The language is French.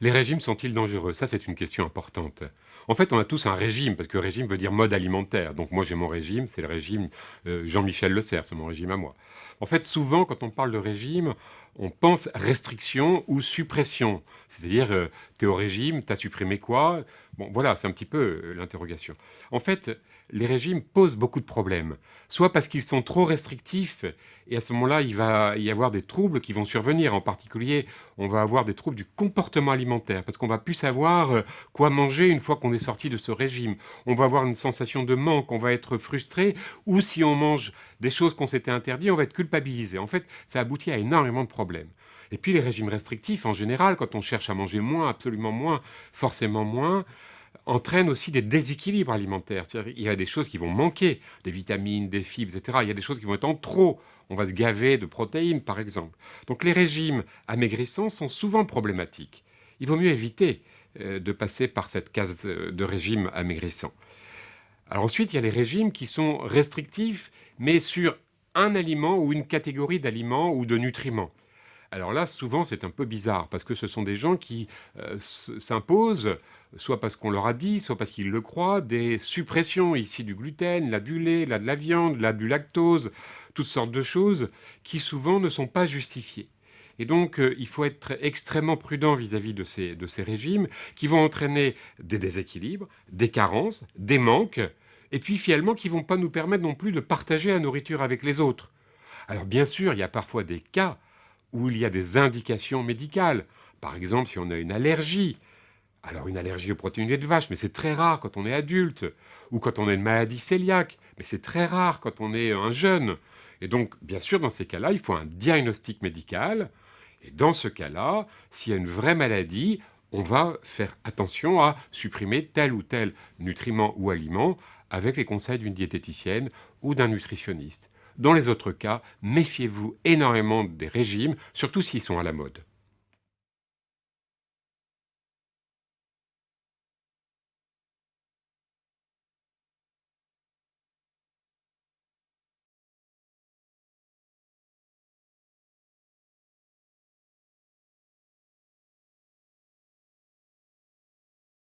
Les régimes sont-ils dangereux? Ça, c'est une question importante. En fait, on a tous un régime, parce que régime veut dire mode alimentaire. Donc moi, j'ai mon régime, c'est le régime Jean-Michel Le Cerf, c'est mon régime à moi. En fait, souvent, quand on parle de régime, on pense restriction ou suppression. C'est-à-dire, tu es au régime, tu as supprimé quoi? Bon, voilà, c'est un petit peu l'interrogation. En fait, les régimes posent beaucoup de problèmes. Soit parce qu'ils sont trop restrictifs, et à ce moment-là, il va y avoir des troubles qui vont survenir. En particulier, on va avoir des troubles du comportement alimentaire parce qu'on va plus savoir quoi manger une fois qu'on est sorti de ce régime. On va avoir une sensation de manque, on va être frustré, ou si on mange des choses qu'on s'était interdit, on va être culpabilisé. En fait, ça aboutit à énormément de problèmes. Et puis les régimes restrictifs, en général, quand on cherche à manger moins, absolument moins, forcément moins, entraînent aussi des déséquilibres alimentaires. C'est-à-dire, il y a des choses qui vont manquer, des vitamines, des fibres, etc. Il y a des choses qui vont être en trop. On va se gaver de protéines, par exemple. Donc les régimes amaigrissants sont souvent problématiques. Il vaut mieux éviter de passer par cette case de régime amaigrissant. Alors ensuite, il y a les régimes qui sont restrictifs, mais sur un aliment ou une catégorie d'aliments ou de nutriments. Alors là, souvent, c'est un peu bizarre parce que ce sont des gens qui s'imposent, soit parce qu'on leur a dit, soit parce qu'ils le croient, des suppressions ici du gluten, là du lait, là de la viande, là du lactose, toutes sortes de choses qui souvent ne sont pas justifiées. Et donc, il faut être extrêmement prudent vis-à-vis de ces régimes qui vont entraîner des déséquilibres, des carences, des manques, et puis finalement qui vont pas nous permettre non plus de partager la nourriture avec les autres. Alors bien sûr, il y a parfois des cas où il y a des indications médicales. Par exemple, si on a une allergie, alors une allergie aux protéines de lait de vache, mais c'est très rare quand on est adulte, ou quand on a une maladie cœliaque, mais c'est très rare quand on est un jeune. Et donc, bien sûr, dans ces cas-là, il faut un diagnostic médical. Et dans ce cas-là, s'il y a une vraie maladie, on va faire attention à supprimer tel ou tel nutriment ou aliment avec les conseils d'une diététicienne ou d'un nutritionniste. Dans les autres cas, méfiez-vous énormément des régimes, surtout s'ils sont à la mode.